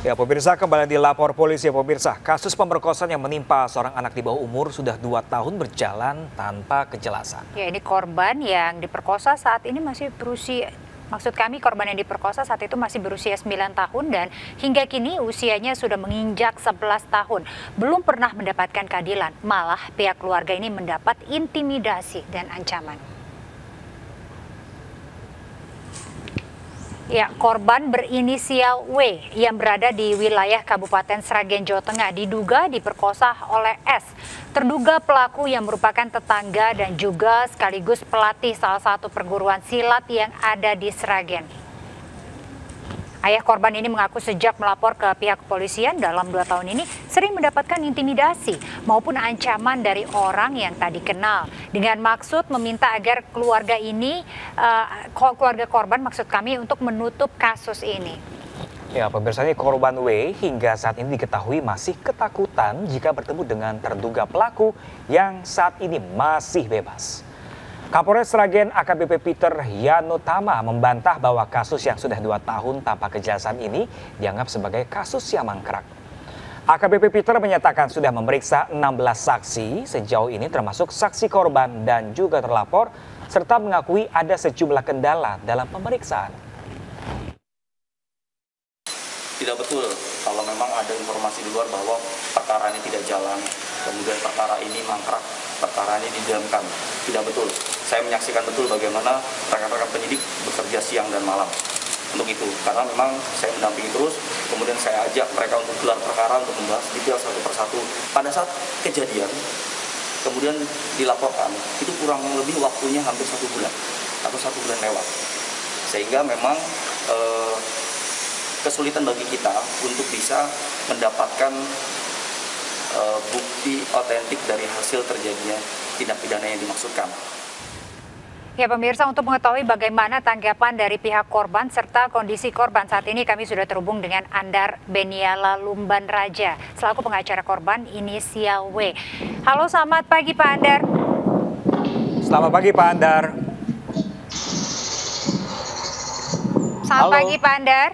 Ya, pemirsa, kembali dilapor polisi. Pemirsa, kasus pemerkosaan yang menimpa seorang anak di bawah umur sudah 2 tahun berjalan tanpa kejelasan. Ya, ini korban yang diperkosa saat ini masih berusia, korban yang diperkosa saat itu masih berusia 9 tahun dan hingga kini usianya sudah menginjak 11 tahun. Belum pernah mendapatkan keadilan, malah pihak keluarga ini mendapat intimidasi dan ancaman. Ya, korban berinisial W yang berada di wilayah Kabupaten Sragen, Jawa Tengah diduga diperkosa oleh S. Terduga pelaku yang merupakan tetangga dan juga sekaligus pelatih salah satu perguruan silat yang ada di Sragen. Ayah korban ini mengaku sejak melapor ke pihak kepolisian dalam 2 tahun ini sering mendapatkan intimidasi maupun ancaman dari orang yang tak dikenal dengan maksud meminta agar keluarga korban maksud kami untuk menutup kasus ini. Ya, pemirsa, ini korban W hingga saat ini diketahui masih ketakutan jika bertemu dengan terduga pelaku yang saat ini masih bebas. Kapolres Sragen AKBP Peter Yanotama membantah bahwa kasus yang sudah 2 tahun tanpa kejelasan ini dianggap sebagai kasus yang mangkrak. AKBP Peter menyatakan sudah memeriksa 16 saksi sejauh ini termasuk saksi korban dan juga terlapor serta mengakui ada sejumlah kendala dalam pemeriksaan. Tidak betul kalau memang ada informasi di luar bahwa perkara ini tidak jalan, kemudian perkara ini mangkrak, perkara ini didiamkan. Tidak betul. Saya menyaksikan betul bagaimana rekan-rekan penyidik bekerja siang dan malam untuk itu. Karena memang saya mendampingi terus, kemudian saya ajak mereka untuk gelar perkara untuk membahas detail satu persatu. Pada saat kejadian, kemudian dilaporkan, itu kurang lebih waktunya hampir 1 bulan atau 1 bulan lewat. Sehingga memang kesulitan bagi kita untuk bisa mendapatkan bukti otentik dari hasil terjadinya tindak pidana yang dimaksudkan. Ya, pemirsa, untuk mengetahui bagaimana tanggapan dari pihak korban serta kondisi korban saat ini kami sudah terhubung dengan Andar Beniala Lumban Raja selaku pengacara korban inisial W. Halo, selamat pagi Pak Andar. Selamat pagi Pak Andar. Selamat pagi Pak Andar.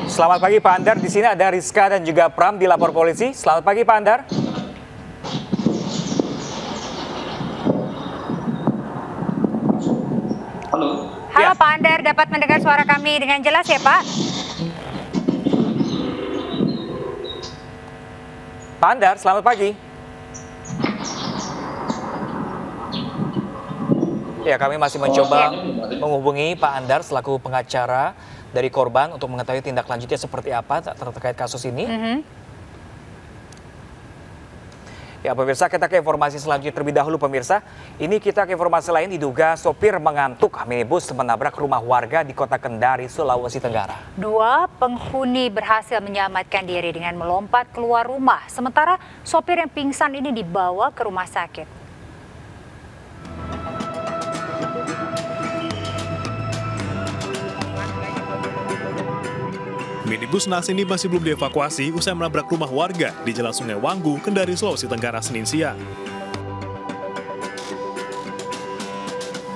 Selamat pagi Pak Andar, di sini ada Rizka dan juga Pram di lapor polisi. Selamat pagi Pak Andar. Halo Ya. Pak Andar, dapat mendengar suara kami dengan jelas ya Pak? Pak Andar, selamat pagi. Ya, kami masih mencoba menghubungi Pak Andar selaku pengacara dari korban untuk mengetahui tindak lanjutnya seperti apa terkait kasus ini. Ya, pemirsa, kita ke informasi selanjutnya terlebih dahulu pemirsa. Ini kita ke informasi lain, diduga sopir mengantuk minibus menabrak rumah warga di Kota Kendari, Sulawesi Tenggara. 2 penghuni berhasil menyelamatkan diri dengan melompat keluar rumah. Sementara sopir yang pingsan ini dibawa ke rumah sakit. Minibus Nas ini masih belum dievakuasi usai menabrak rumah warga di Jalan Sungai Wanggu, Kendari, Sulawesi Tenggara, Senin siang.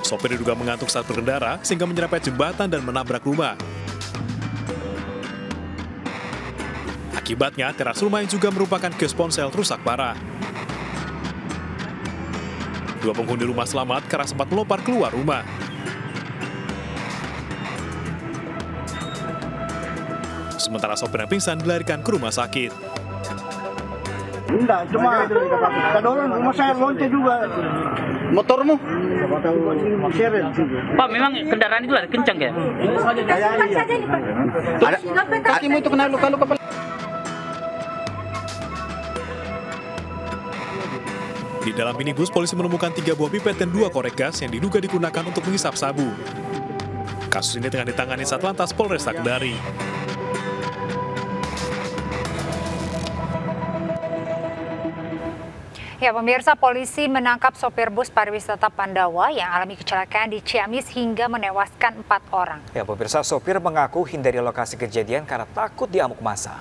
Sopir diduga mengantuk saat berkendara sehingga menyerempet jembatan dan menabrak rumah. Akibatnya, teras rumah yang juga merupakan kios ponsel rusak parah. 2 penghuni rumah selamat karena sempat melompat keluar rumah. Sementara sopir yang pingsan dilarikan ke rumah sakit. Enggak, cuma kedorong rumah saya loncat juga. Motormu? Pak, memang kendaraan itu lari kencang ya? Ada kakimu itu kena luka-luka. Di dalam minibus, polisi menemukan 3 buah pipet dan 2 korek gas yang diduga digunakan untuk menghisap sabu. Kasus ini tengah ditangani Satlantas Polresta Kendari. Ya, pemirsa, polisi menangkap sopir bus pariwisata Pandawa yang alami kecelakaan di Ciamis hingga menewaskan 4 orang. Ya, pemirsa, sopir mengaku hindari lokasi kejadian karena takut diamuk massa.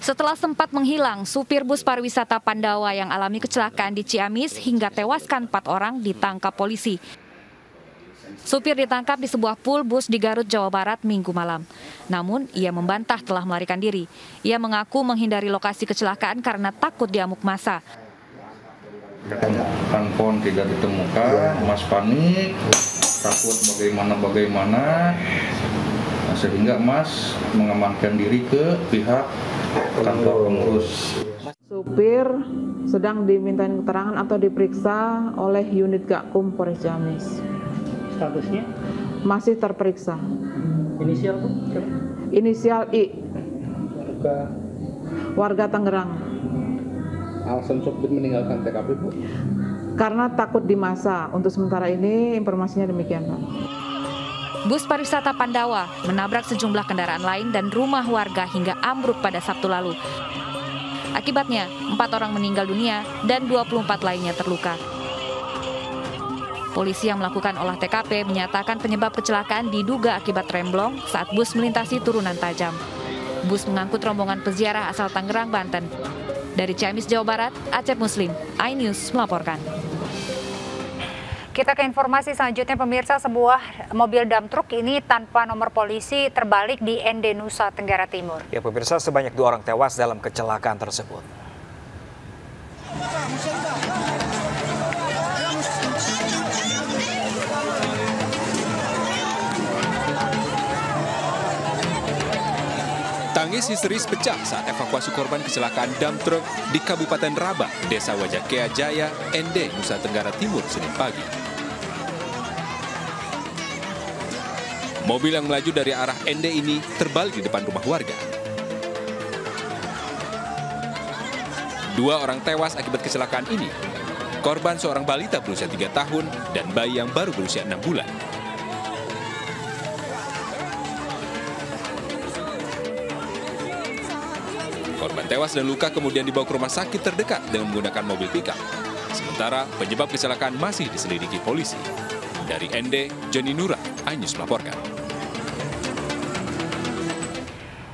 Setelah sempat menghilang, supir bus pariwisata Pandawa yang alami kecelakaan di Ciamis hingga tewaskan 4 orang ditangkap polisi. Supir ditangkap di sebuah pool bus di Garut, Jawa Barat, Minggu malam. Namun, ia membantah telah melarikan diri. Ia mengaku menghindari lokasi kecelakaan karena takut diamuk massa. Handphone tidak ditemukan, Mas panik, takut bagaimana, sehingga Mas mengamankan diri ke pihak kantor pengurus. Supir sedang dimintain keterangan atau diperiksa oleh unit Gakum Polres Ciamis. Statusnya? Masih terperiksa. Inisial Bu? Inisial I. Warga Tangerang. Alasan supir meninggalkan TKP, Bu? Karena takut di massa. Untuk sementara ini informasinya demikian, Pak. Bus pariwisata Pandawa menabrak sejumlah kendaraan lain dan rumah warga hingga ambruk pada Sabtu lalu. Akibatnya, 4 orang meninggal dunia dan 24 lainnya terluka. Polisi yang melakukan olah TKP menyatakan penyebab kecelakaan diduga akibat remblong saat bus melintasi turunan tajam. Bus mengangkut rombongan peziarah asal Tangerang, Banten. Dari Ciamis, Jawa Barat, Acep Muslim, iNews melaporkan. Kita ke informasi selanjutnya, pemirsa. Sebuah mobil dump truck ini tanpa nomor polisi terbalik di Ende, Nusa Tenggara Timur. Ya pemirsa, sebanyak 2 orang tewas dalam kecelakaan tersebut. Tangis histeris pecah saat evakuasi korban kecelakaan dump truck di Kabupaten Raba, Desa Wajakea Jaya, Ende, Nusa Tenggara Timur, Senin pagi. Mobil yang melaju dari arah Ende ini terbalik di depan rumah warga. 2 orang tewas akibat kecelakaan ini. Korban seorang balita berusia 3 tahun dan bayi yang baru berusia 6 bulan. Korban tewas dan luka kemudian dibawa ke rumah sakit terdekat dengan menggunakan mobil pickup. Sementara penyebab kecelakaan masih diselidiki polisi. Dari Ende, Joni Nura, iNews melaporkan.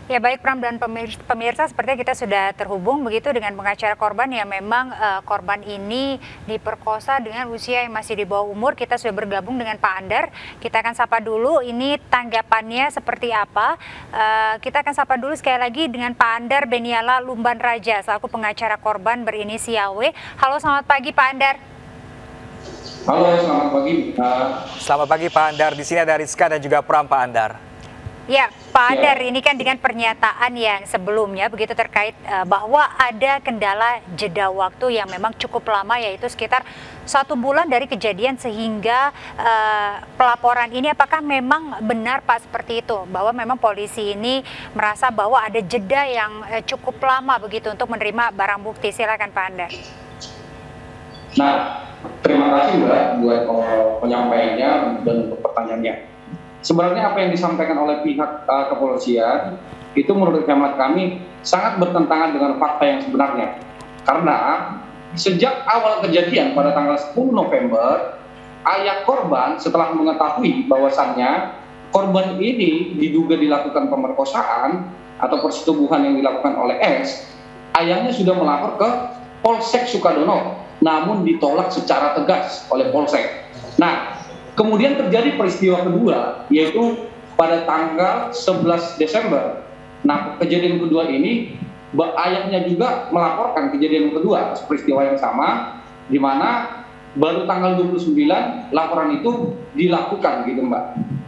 Ya baik Pram dan pemirsa, sepertinya kita sudah terhubung begitu dengan pengacara korban yang memang korban ini diperkosa dengan usia yang masih di bawah umur. Kita sudah bergabung dengan Pak Andar. Kita akan sapa dulu ini tanggapannya seperti apa. Kita akan sapa dulu sekali lagi dengan Pak Andar Beniala Lumban Raja selaku pengacara korban berinisial W. Halo, selamat pagi Pak Andar. Halo, selamat pagi. Selamat pagi Pak Andar. Di sini ada Rizka dan juga Pram, Pak Andar. Ya, Pak Andar, ini kan dengan pernyataan yang sebelumnya begitu terkait bahwa ada kendala jeda waktu yang memang cukup lama, yaitu sekitar 1 bulan dari kejadian sehingga pelaporan ini, apakah memang benar Pak seperti itu, bahwa memang polisi ini merasa bahwa ada jeda yang cukup lama begitu untuk menerima barang bukti? Silakan Pak Andar. Nah, terima kasih Mbak buat penyampaiannya dan untuk pertanyaannya. Sebenarnya apa yang disampaikan oleh pihak kepolisian itu menurut hemat kami sangat bertentangan dengan fakta yang sebenarnya. Karena sejak awal kejadian pada tanggal 10 November, ayah korban setelah mengetahui bahwasannya korban ini diduga dilakukan pemerkosaan atau persetubuhan yang dilakukan oleh S, ayahnya sudah melapor ke Polsek Sukadono, namun ditolak secara tegas oleh Polsek. Nah, kemudian terjadi peristiwa kedua, yaitu pada tanggal 11 Desember. Nah, kejadian kedua ini, ayahnya juga melaporkan kejadian kedua, peristiwa yang sama, di mana baru tanggal 29 laporan itu dilakukan, gitu Mbak.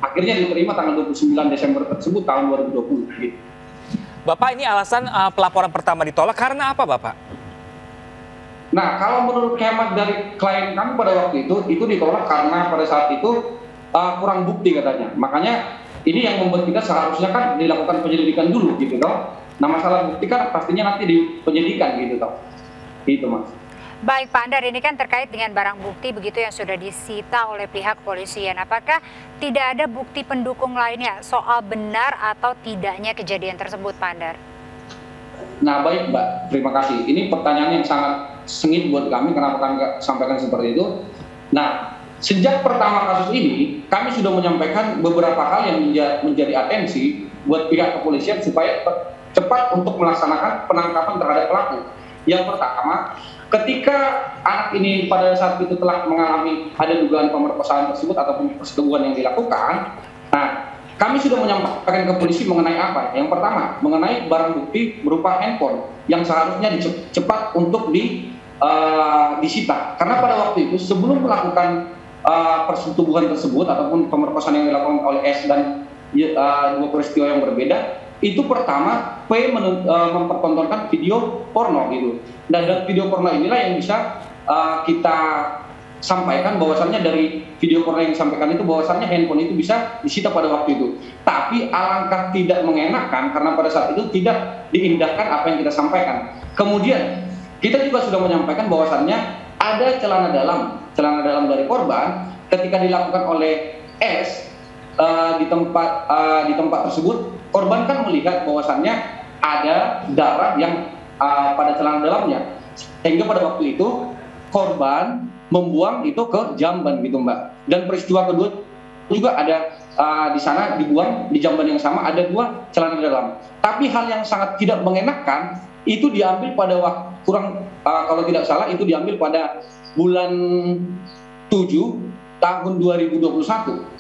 Akhirnya diterima tanggal 29 Desember tersebut tahun 2020. Gitu. Bapak, ini alasan pelaporan pertama ditolak karena apa Bapak? Nah, kalau menurut hemat dari klien kami pada waktu itu ditolak karena pada saat itu kurang bukti katanya. Makanya ini yang membuat kita seharusnya kan dilakukan penyelidikan dulu gitu toh. Nah, masalah bukti kan pastinya nanti di penyidikan gitu toh. Itu Mas. Baik Pak Andar, ini kan terkait dengan barang bukti begitu yang sudah disita oleh pihak kepolisian. Apakah tidak ada bukti pendukung lainnya soal benar atau tidaknya kejadian tersebut Pak Andar? Nah baik Mbak, terima kasih. Ini pertanyaan yang sangat sengit buat kami, kenapa kami sampaikan seperti itu. Nah, sejak pertama kasus ini, kami sudah menyampaikan beberapa hal yang menjadi atensi buat pihak kepolisian supaya cepat untuk melaksanakan penangkapan terhadap pelaku. Yang pertama, ketika anak ini pada saat itu telah mengalami ada dugaan pemerkosaan tersebut ataupun persetubuhan yang dilakukan, nah kami sudah menyampaikan ke polisi mengenai apa? Yang pertama, mengenai barang bukti berupa handphone yang seharusnya cepat untuk disita. Karena pada waktu itu sebelum melakukan persetubuhan tersebut ataupun pemerkosaan yang dilakukan oleh S dan dua peristiwa yang berbeda, itu pertama P mempertontonkan video porno gitu. Dan dari video porno inilah yang bisa kita sampaikan bahwasannya dari video porno yang disampaikan itu bahwasannya handphone itu bisa disita pada waktu itu. Tapi alangkah tidak mengenakan karena pada saat itu tidak diindahkan apa yang kita sampaikan. Kemudian kita juga sudah menyampaikan bahwasannya ada celana dalam dari korban ketika dilakukan oleh S di tempat tersebut, korban kan melihat bahwasannya ada darah yang pada celana dalamnya, sehingga pada waktu itu korban membuang itu ke jamban gitu Mbak. Dan peristiwa kedua juga ada di sana dibuang di jamban yang sama ada 2 celana dalam. Tapi hal yang sangat tidak mengenakan itu diambil pada waktu kalau tidak salah itu diambil pada bulan 7 tahun 2021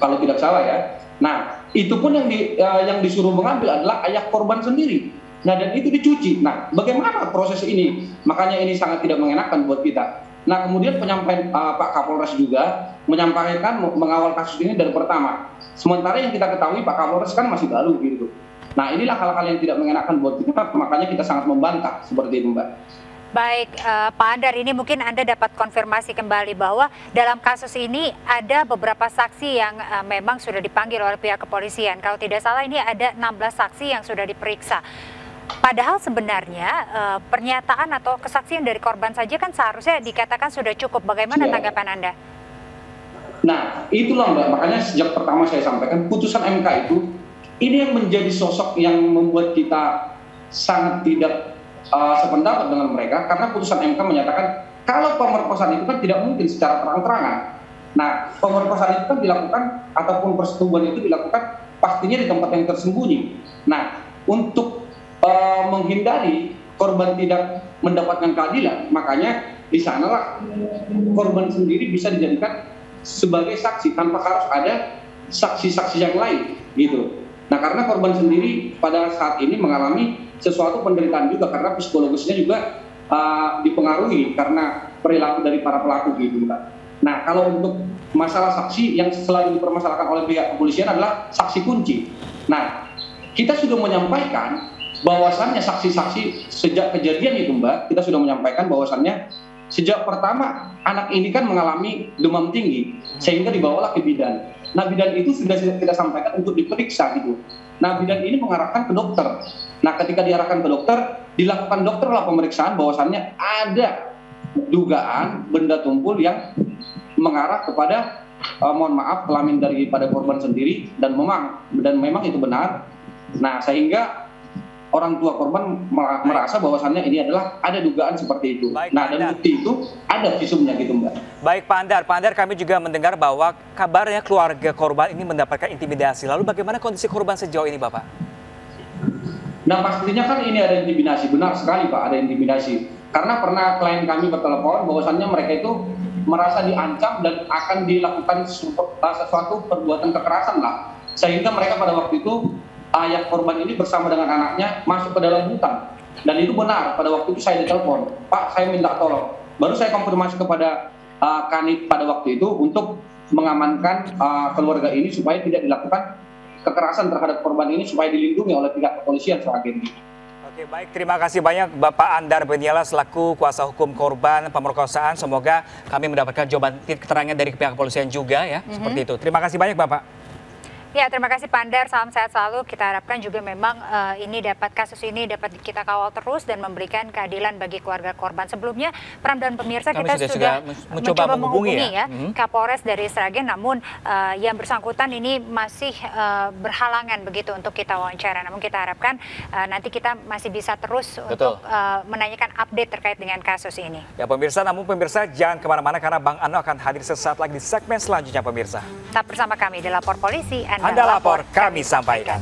kalau tidak salah ya. Nah, itu pun yang disuruh mengambil adalah ayah korban sendiri. Nah, dan itu dicuci. Nah, bagaimana proses ini? Makanya ini sangat tidak mengenakan buat kita. Nah, kemudian penyampaian Pak Kapolres juga menyampaikan mengawal kasus ini dari pertama. Sementara yang kita ketahui Pak Kapolres kan masih baru gitu. Nah, inilah hal-hal yang tidak mengenakan buat kita, makanya kita sangat membantah seperti itu, Mbak. Baik, Pak Andar, ini mungkin Anda dapat konfirmasi kembali bahwa dalam kasus ini ada beberapa saksi yang memang sudah dipanggil oleh pihak kepolisian. Kalau tidak salah ini ada 16 saksi yang sudah diperiksa. Padahal sebenarnya pernyataan atau kesaksian dari korban saja kan seharusnya dikatakan sudah cukup. Bagaimana tanggapan Anda? Nah, itulah Mbak, makanya sejak pertama saya sampaikan putusan MK itu ini yang menjadi sosok yang membuat kita sangat tidak sependapat dengan mereka, karena putusan MK menyatakan kalau pemerkosaan itu kan tidak mungkin secara terang-terangan. Nah, pemerkosaan itu kan dilakukan ataupun persetubuhan itu dilakukan pastinya di tempat yang tersembunyi. Nah, untuk menghindari korban tidak mendapatkan keadilan, makanya di sanalah korban sendiri bisa dijadikan sebagai saksi tanpa harus ada saksi-saksi yang lain gitu. Nah, karena korban sendiri pada saat ini mengalami sesuatu penderitaan juga karena psikologisnya juga dipengaruhi karena perilaku dari para pelaku gitu, Mbak. Nah, kalau untuk masalah saksi yang selalu dipermasalahkan oleh pihak kepolisian adalah saksi kunci. Nah, kita sudah menyampaikan bahwasannya saksi-saksi sejak kejadian itu Mbak, kita sudah menyampaikan bahwasannya sejak pertama anak ini kan mengalami demam tinggi sehingga dibawalah ke bidan. Nah, bidan itu sudah kita sampaikan untuk diperiksa gitu. Nah, bidan ini mengarahkan ke dokter. Nah, ketika diarahkan ke dokter, dilakukan dokterlah pemeriksaan bahwasannya ada dugaan benda tumpul yang mengarah kepada mohon maaf kelamin daripada korban sendiri dan memang itu benar. Nah, sehingga orang tua korban merasa bahwasannya ini adalah ada dugaan seperti itu. Baik, nah, dan bukti itu ada visumnya gitu, Mbak. Baik, Pak Andar, kami juga mendengar bahwa kabarnya keluarga korban ini mendapatkan intimidasi. Lalu bagaimana kondisi korban sejauh ini, Bapak? Nah, pastinya kan ini ada intimidasi. Benar sekali, Pak, ada intimidasi. Karena pernah klien kami bertelepon bahwasannya mereka itu merasa diancam dan akan dilakukan sesuatu perbuatan kekerasan lah. Sehingga mereka pada waktu itu ayah korban ini bersama dengan anaknya masuk ke dalam hutan. Dan itu benar, pada waktu itu saya ditelepon, Pak, saya minta tolong. Baru saya konfirmasi kepada Kanit pada waktu itu untuk mengamankan keluarga ini supaya tidak dilakukan kekerasan terhadap korban ini, supaya dilindungi oleh pihak kepolisian saat ini. Oke, baik, terima kasih banyak Bapak Andar Beniala selaku kuasa hukum korban pemerkosaan. Semoga kami mendapatkan jawaban keterangan dari pihak kepolisian juga ya, seperti itu. Terima kasih banyak Bapak. Ya, terima kasih Pak Andar, salam sehat selalu. Kita harapkan juga memang kasus ini dapat kita kawal terus dan memberikan keadilan bagi keluarga korban. Sebelumnya, Pram dan pemirsa, kita sudah mencoba menghubungi ya Kapolres dari Sragen, namun yang bersangkutan ini masih berhalangan begitu untuk kita wawancara. Namun kita harapkan nanti kita masih bisa terus untuk menanyakan update terkait dengan kasus ini. Ya pemirsa, namun pemirsa jangan kemana-mana karena Bang Ano akan hadir sesaat lagi di segmen selanjutnya pemirsa. Tetap bersama kami di Lapor Polisi. Anda lapor, kami sampaikan.